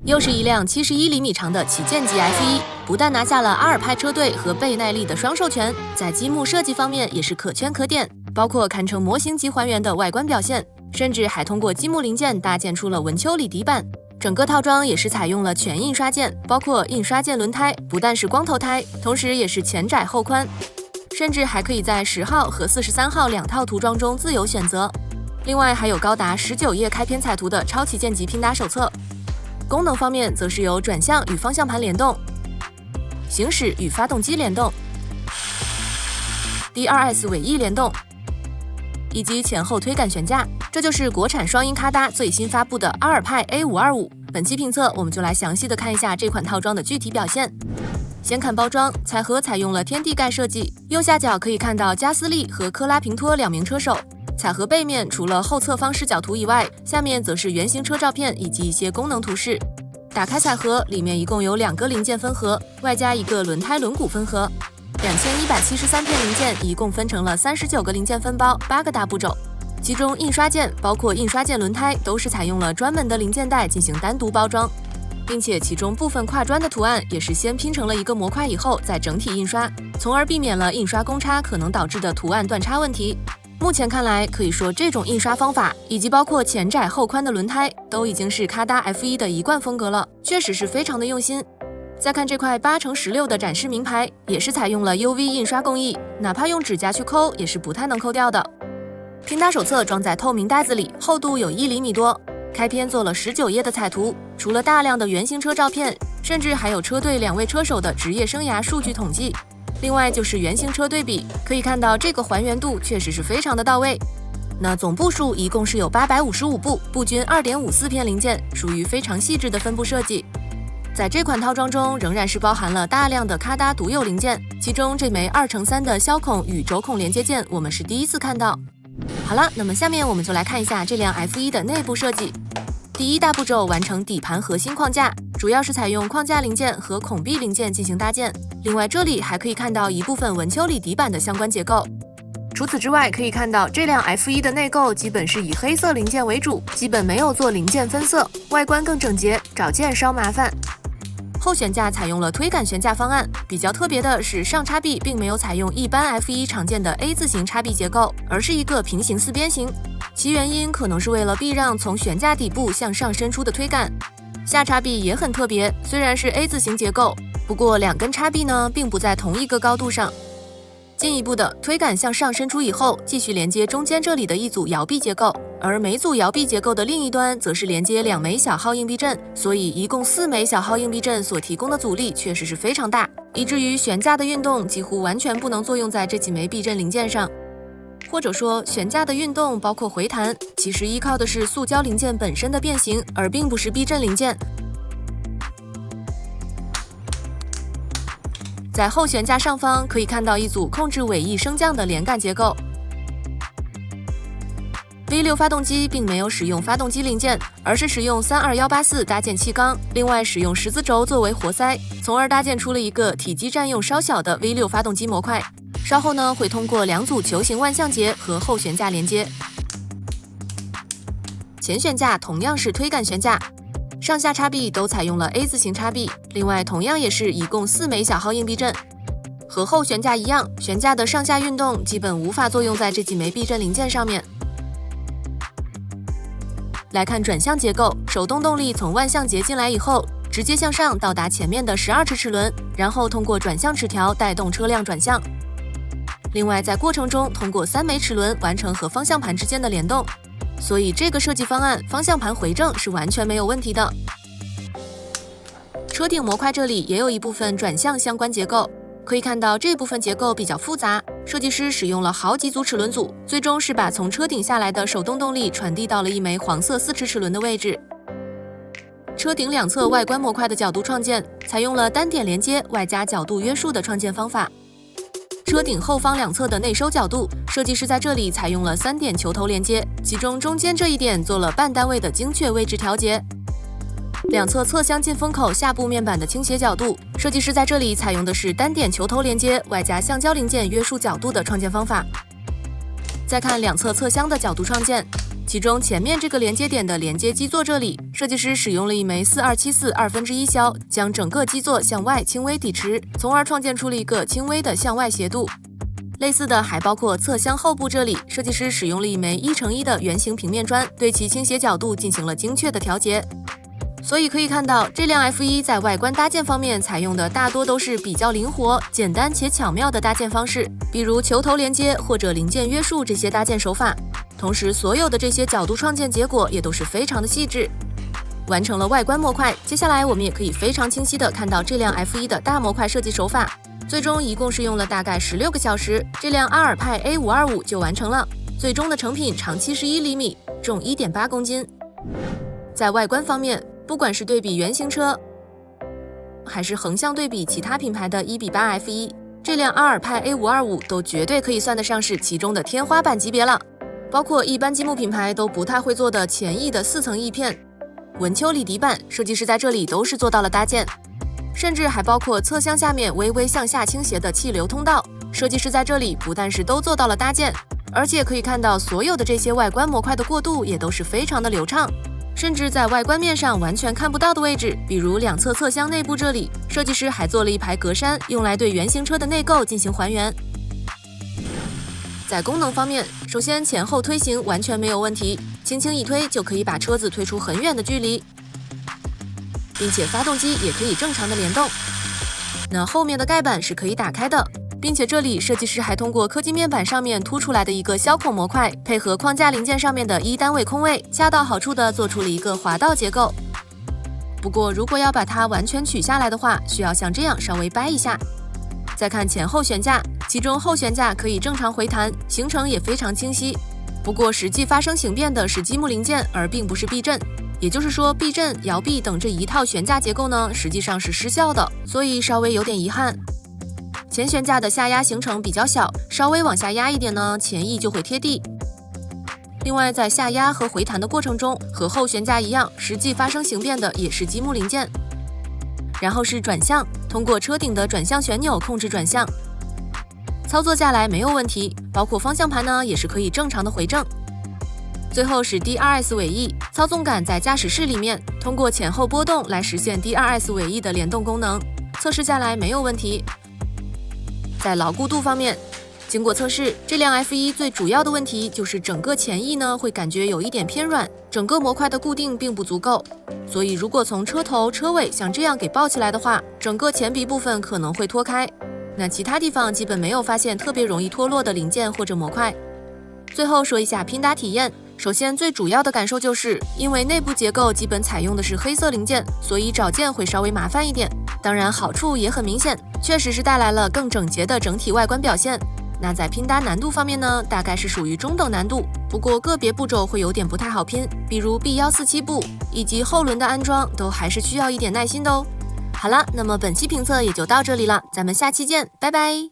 又是一輛71厘米長的旗艦級 F1，不但拿下了阿爾派車隊和倍耐力的双授权，在積木設計方面也是可圈可點，包括堪稱模型級還原的外觀表現，甚至還通過積木零件搭建出了文丘里底板。整個套裝也是採用了全印刷件，包括印刷件輪胎，不但是光頭胎，同時也是前窄後寬，甚至還可以在10號和43號2套塗裝中自由選擇。另外還有高達19頁開篇彩圖的超旗艦級拼搭手冊。功能方面則是有轉向與方向盤聯動、行駛與發動機聯動、DRS 尾翼聯動，以及前後推桿懸架。這就是國產雙鷹咖搭最新發布的阿爾派 A525。本期評測我們就來詳細的看一下這款套裝的具體表現。先看包裝，彩盒採用了天地蓋設計，右下角可以看到加斯利和科拉平托2名車手。彩盒背面除了後側方視角图以外，下面則是原型車照片以及一些功能圖示。打開彩盒，裡面一共有2個零件分盒，外加一個輪胎輪毂分盒。2173片零件一共分成了39個零件分包，8個大步驟。其中印刷件包括印刷件輪胎都是採用了專門的零件袋進行單獨包裝，並且其中部分跨磚的图案也是先拼成了一個模塊以後再整體印刷，從而避免了印刷公差可能導致的圖案斷差問題。目前看来，可以說這種印刷方法以及包括前窄後寬的輪胎都已經是咖搭 F1 的一貫風格了，確實是非常的用心。再看這塊8×16的展示名牌，也是採用了 UV 印刷工藝，哪怕用指甲去摳也是不太能摳掉的。拼搭手冊裝在透明袋子裡，厚度有1厘米多，開篇做了19頁的彩圖，除了大量的原型車照片，甚至還有車隊2位車手的職業生涯數據統計。另外就是原型車對比，可以看到這個還原度確實是非常的到位。那總部數一共是有855部，步均2.54片零件，屬於非常細緻的分布設計。在這款套裝中，仍然是包含了大量的咖搭獨有零件，其中這枚2×3的销孔與軸孔連接件，我們是第一次看到。好了，那麼下面我們就来看一下這輛 F1 的內部設計。第一大步驟完成底盤核心框架，主要是採用框架零件和孔壁零件進行搭建。另外這裡還可以看到一部分文丘里底板的相關結構。除此之外，可以看到這輛 F1 的內構基本是以黑色零件為主，基本沒有做零件分色，外觀更整潔，找件稍麻煩。後懸架採用了推桿懸架方案，比較特別的是上叉臂並沒有採用一般 F1 常見的 A 字形叉臂結構，而是一個平行四邊形。其原因可能是為了避讓從懸架底部向上伸出的推桿。下叉臂也很特別，雖然是 A 字形結構，不過2根叉臂呢並不在同一個高度上。進一步的，推桿向上伸出以後，繼續連接中間這裡的一組搖臂結構，而每組搖臂結構的另一端則是連接2枚小號硬避震，所以一共4枚小號硬避震所提供的阻力確實是非常大，以至於懸架的運動幾乎完全不能作用在這幾枚避震零件上。或者說，懸架的運動包括回彈，其實依靠的是塑膠零件本身的變形，而並不是避震零件。在後懸架上方可以看到一組控制尾翼升降的連桿結構。V6 發動機並沒有使用發動機零件，而是使用32184搭建氣缸，另外使用十字軸作為活塞，從而搭建出了一個體積占用稍小的 V6 發動機模塊。稍後呢會通過2組球形萬向節和後懸架連接。前懸架同樣是推桿懸架。上下叉臂都採用了 A 字形叉臂，另外同樣也是一共4枚小號硬避震。和後懸架一樣，懸架的上下運動基本無法作用在這幾枚避震零件上面。來看轉向結構，手動動力從萬向節進來以後，直接向上到達前面的12齒齒輪，然後通過轉向齒條帶動車輛轉向。另外在過程中通過3枚齒輪完成和方向盤之間的聯動。所以這個設計方案，方向盤回正是完全沒有問題的。車頂模塊這裡也有一部分轉向相關結構，可以看到這部分結構比較複雜，設計師使用了好幾組齒輪組，最終是把從車頂下來的手動動力傳遞到了一枚黃色4齒齒輪的位置。車頂兩側外觀模塊的角度創建，採用了單點連接外加角度約束的創建方法。車頂後方兩側的內收角度，設計師在這裡採用了3點球頭連接，其中中間這一點做了半單位的精確位置調節。兩側側箱進風口下部面板的傾斜角度，設計師在這裡採用的是單點球頭連接外加橡膠零件約束角度的創建方法。再看兩側側箱的角度創建，其中前面這個連接點的連接基座這裡，設計師使用了一枚4274/2/1削，將整個基座向外輕微抵持，從而創建出了一個輕微的向外斜度。類似的還包括側箱後部這裡，設計師使用了一枚1×1的圓形平面磚，對其傾斜角度進行了精確的調節。所以可以看到，這輛 F1在外觀搭建方面採用的大多都是比較靈活、簡單且巧妙的搭建方式，比如球頭連接或者零件約束這些搭建手法。同時，所有的這些角度創建結果也都是非常的細緻。完成了外觀模塊，接下來我們也可以非常清晰的看到這輛 F1的大模塊設計手法。最終一共是用了大概16個小時，這輛阿爾派 A525就完成了。最終的成品長71厘米，重1.8公斤。在外觀方面，不管是對比原型車，還是橫向對比其他品牌的1:8 F1，這輛阿爾派 A525都絕對可以算得上是其中的天花板級別了。包括一般积木品牌都不太會做的前翼的4層翼片、文丘里底板，設計師在這裡都是做到了搭建，甚至還包括側箱下面微微向下傾斜的氣流通道，設計師在這裡不但是都做到了搭建，而且可以看到所有的這些外觀模塊的過渡也都是非常的流暢。甚至在外觀面上完全看不到的位置，比如兩側側箱內部這裡，設計師還做了一排格栅，用來對原型車的內構進行還原。在功能方面，首先前後推行完全沒有問題，輕輕一推就可以把車子推出很遠的距離，並且發動機也可以正常的聯動。那後面的蓋板是可以打開的，並且這裡設計師還通過科技面板上面凸出來的一個削孔模塊，配合框架零件上面的1單位空位，恰到好處的做出了一個滑道結構。不過如果要把它完全取下來的話，需要像這樣稍微掰一下。再看前後懸架，其中後懸架可以正常回彈，行程也非常清晰。不過實際發生形變的是积木零件，而並不是避震。也就是說，避震、摇臂等這一套懸架結構呢，實際上是失效的，所以稍微有點遺憾。前懸架的下壓行程比較小，稍微往下壓一點呢，前翼就會貼地。另外，在下壓和回彈的過程中，和後懸架一樣，實際發生形變的也是積木零件。然後是轉向，通過車頂的轉向旋鈕控制轉向，操作下來沒有問題，包括方向盤呢也是可以正常的回正。最後是 DRS 尾翼，操縱桿在駕駛室裡面，通過前後波動來實現 DRS 尾翼的聯動功能，測試下來沒有問題。在牢固度方面，經過測試，這輛 F1最主要的問題就是整個前翼呢會感覺有一點偏軟，整個模塊的固定並不足夠，所以如果從車頭、車尾像這樣給抱起來的話，整個前鼻部分可能會脫開。那其他地方基本沒有發現特別容易脫落的零件或者模塊。最後說一下拼搭體驗，首先最主要的感受就是因為內部結構基本採用的是黑色零件，所以找件會稍微麻煩一點。當然好處也很明顯，確實是帶來了更整潔的整體外觀表現。那在拼搭難度方面呢，大概是屬於中等難度，不過個別步驟會有點不太好拼，比如 B147部以及後輪的安裝都還是需要一點耐心的哦。好了，那麼本期評測也就到這裡了，咱們下期見，拜拜。